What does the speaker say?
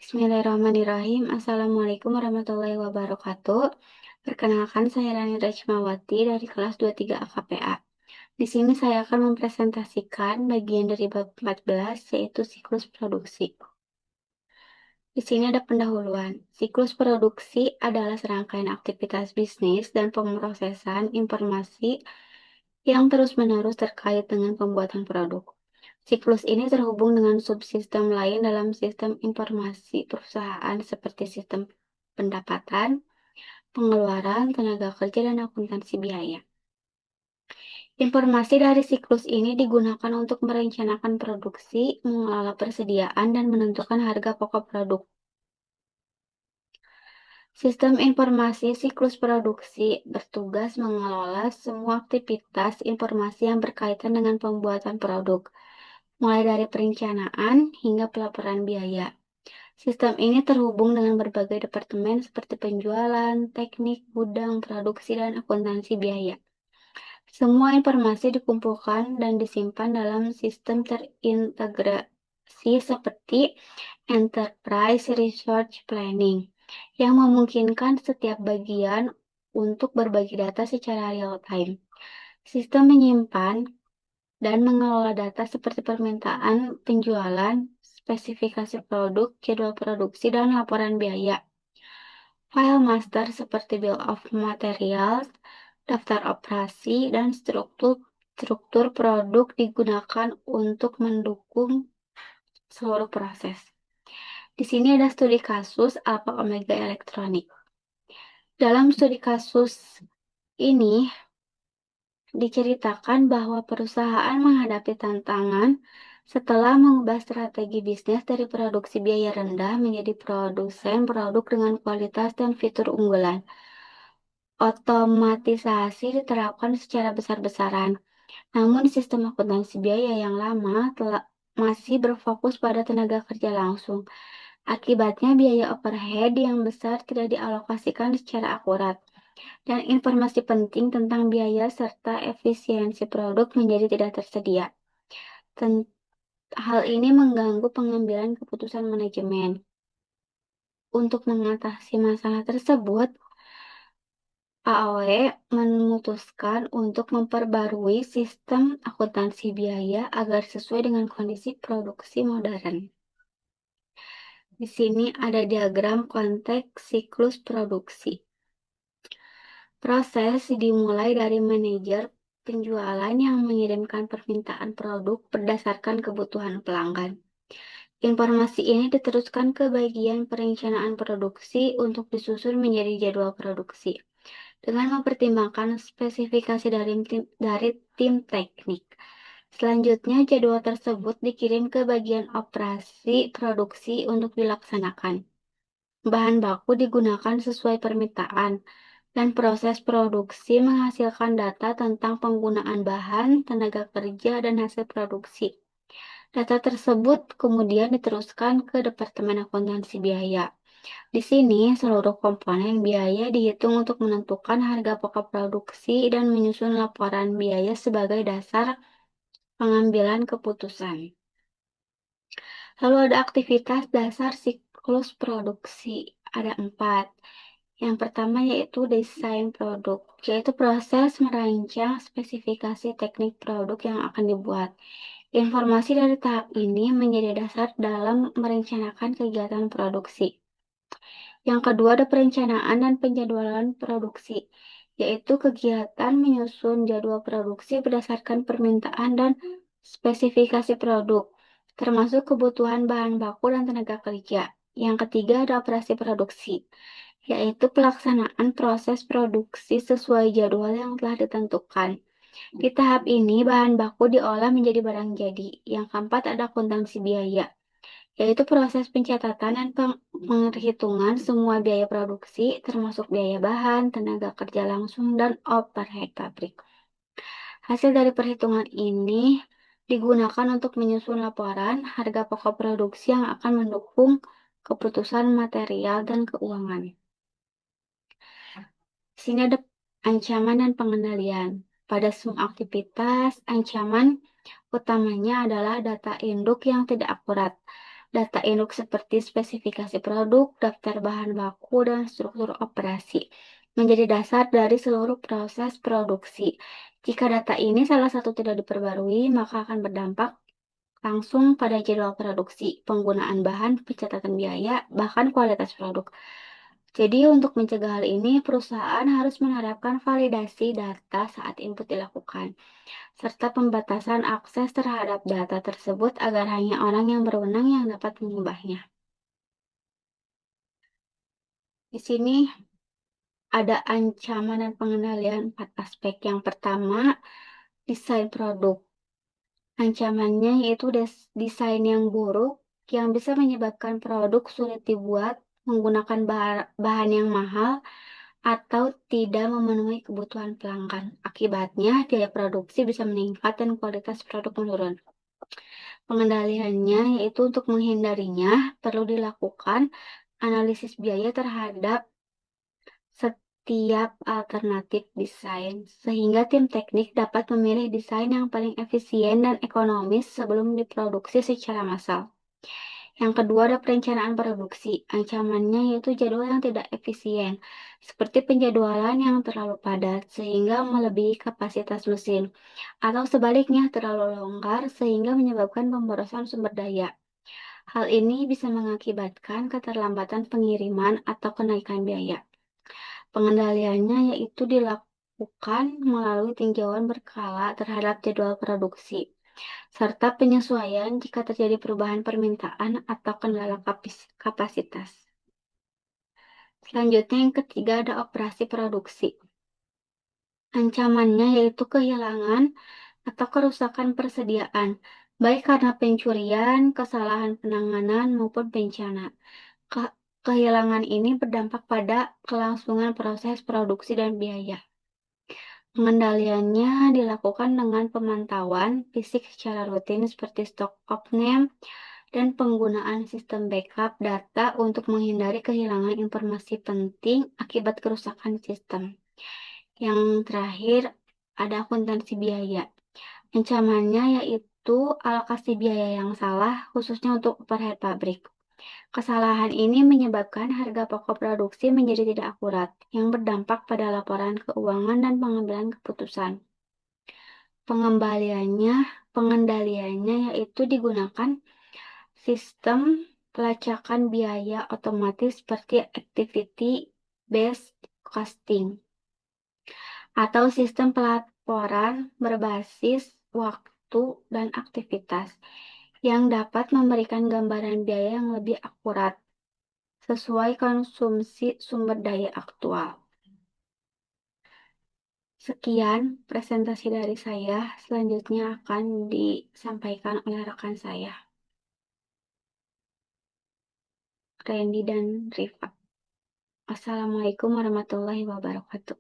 Bismillahirrahmanirrahim. Assalamualaikum warahmatullahi wabarakatuh. Perkenalkan, saya Rani Rachmawati dari kelas 23 AKPA. Di sini saya akan mempresentasikan bagian dari bab 14, yaitu siklus produksi. Di sini ada pendahuluan. Siklus produksi adalah serangkaian aktivitas bisnis dan pemrosesan informasi yang terus-menerus terkait dengan pembuatan produk. Siklus ini terhubung dengan subsistem lain dalam sistem informasi perusahaan seperti sistem pendapatan, pengeluaran, tenaga kerja, dan akuntansi biaya. Informasi dari siklus ini digunakan untuk merencanakan produksi, mengelola persediaan, dan menentukan harga pokok produk. Sistem informasi siklus produksi bertugas mengelola semua aktivitas informasi yang berkaitan dengan pembuatan produk, mulai dari perencanaan hingga pelaporan biaya. Sistem ini terhubung dengan berbagai departemen seperti penjualan, teknik, gudang, produksi, dan akuntansi biaya. Semua informasi dikumpulkan dan disimpan dalam sistem terintegrasi seperti Enterprise Resource Planning, yang memungkinkan setiap bagian untuk berbagi data secara real-time. Sistem menyimpan dan mengelola data seperti permintaan penjualan, spesifikasi produk, jadwal produksi, dan laporan biaya. File master seperti Bill of Materials, daftar operasi, dan struktur produk digunakan untuk mendukung seluruh proses. Di sini ada studi kasus Alpha Omega Elektronik. Dalam studi kasus ini diceritakan bahwa perusahaan menghadapi tantangan setelah mengubah strategi bisnis dari produksi biaya rendah menjadi produsen produk dengan kualitas dan fitur unggulan. Otomatisasi diterapkan secara besar-besaran, namun sistem akuntansi biaya yang lama masih berfokus pada tenaga kerja langsung. Akibatnya, biaya overhead yang besar tidak dialokasikan secara akurat, dan informasi penting tentang biaya serta efisiensi produk menjadi tidak tersedia. Hal ini mengganggu pengambilan keputusan manajemen. Untuk mengatasi masalah tersebut, AOE memutuskan untuk memperbarui sistem akuntansi biaya agar sesuai dengan kondisi produksi modern. Di sini ada diagram konteks siklus produksi. Proses dimulai dari manajer penjualan yang mengirimkan permintaan produk berdasarkan kebutuhan pelanggan. Informasi ini diteruskan ke bagian perencanaan produksi untuk disusun menjadi jadwal produksi, dengan mempertimbangkan spesifikasi dari tim teknik. Selanjutnya, jadwal tersebut dikirim ke bagian operasi produksi untuk dilaksanakan. Bahan baku digunakan sesuai permintaan, dan proses produksi menghasilkan data tentang penggunaan bahan, tenaga kerja, dan hasil produksi. Data tersebut kemudian diteruskan ke Departemen Akuntansi Biaya. Di sini, seluruh komponen biaya dihitung untuk menentukan harga pokok produksi dan menyusun laporan biaya sebagai dasar pengambilan keputusan. Lalu ada aktivitas dasar siklus produksi. Ada 4. Yang pertama yaitu desain produk, yaitu proses merancang spesifikasi teknik produk yang akan dibuat. Informasi dari tahap ini menjadi dasar dalam merencanakan kegiatan produksi. Yang kedua ada perencanaan dan penjadwalan produksi, yaitu kegiatan menyusun jadwal produksi berdasarkan permintaan dan spesifikasi produk, termasuk kebutuhan bahan baku dan tenaga kerja. Yang ketiga ada operasi produksi, yaitu pelaksanaan proses produksi sesuai jadwal yang telah ditentukan. Di tahap ini, bahan baku diolah menjadi barang jadi. Yang keempat ada akuntansi biaya, yaitu proses pencatatan dan penghitungan semua biaya produksi, termasuk biaya bahan, tenaga kerja langsung, dan overhead pabrik. Hasil dari perhitungan ini digunakan untuk menyusun laporan harga pokok produksi yang akan mendukung keputusan material dan keuangan. Di sini ada ancaman dan pengendalian. Pada semua aktivitas, ancaman utamanya adalah data induk yang tidak akurat. Data induk seperti spesifikasi produk, daftar bahan baku, dan struktur operasi menjadi dasar dari seluruh proses produksi. Jika data ini salah satu tidak diperbarui, maka akan berdampak langsung pada jadwal produksi, penggunaan bahan, pencatatan biaya, bahkan kualitas produk. Jadi untuk mencegah hal ini, perusahaan harus menerapkan validasi data saat input dilakukan, serta pembatasan akses terhadap data tersebut agar hanya orang yang berwenang yang dapat mengubahnya. Di sini ada ancaman dan pengendalian 4 aspek. Yang pertama, desain produk. Ancamannya yaitu desain yang buruk yang bisa menyebabkan produk sulit dibuat, menggunakan bahan yang mahal, atau tidak memenuhi kebutuhan pelanggan. Akibatnya, biaya produksi bisa meningkat dan kualitas produk menurun. Pengendaliannya yaitu untuk menghindarinya perlu dilakukan analisis biaya terhadap setiap alternatif desain, sehingga tim teknik dapat memilih desain yang paling efisien dan ekonomis sebelum diproduksi secara massal. Yang kedua ada perencanaan produksi. Ancamannya yaitu jadwal yang tidak efisien, seperti penjadwalan yang terlalu padat sehingga melebihi kapasitas mesin, atau sebaliknya terlalu longgar sehingga menyebabkan pemborosan sumber daya. Hal ini bisa mengakibatkan keterlambatan pengiriman atau kenaikan biaya. Pengendaliannya yaitu dilakukan melalui tinjauan berkala terhadap jadwal produksi, serta penyesuaian jika terjadi perubahan permintaan atau kendala kapasitas. Selanjutnya yang ketiga ada operasi produksi. Ancamannya yaitu kehilangan atau kerusakan persediaan, baik karena pencurian, kesalahan penanganan, maupun bencana. Kehilangan ini berdampak pada kelangsungan proses produksi dan biaya. Pengendaliannya dilakukan dengan pemantauan fisik secara rutin seperti stok opname dan penggunaan sistem backup data untuk menghindari kehilangan informasi penting akibat kerusakan sistem. Yang terakhir, ada akuntansi biaya. Ancamannya yaitu alokasi biaya yang salah, khususnya untuk overhead pabrik. Kesalahan ini menyebabkan harga pokok produksi menjadi tidak akurat, yang berdampak pada laporan keuangan dan pengambilan keputusan. Pengembaliannya, pengendaliannya yaitu digunakan sistem pelacakan biaya otomatis seperti activity based costing atau sistem pelaporan berbasis waktu dan aktivitas yang dapat memberikan gambaran biaya yang lebih akurat sesuai konsumsi sumber daya aktual. Sekian presentasi dari saya, selanjutnya akan disampaikan oleh rekan saya, Randy dan Rifa. Assalamualaikum warahmatullahi wabarakatuh.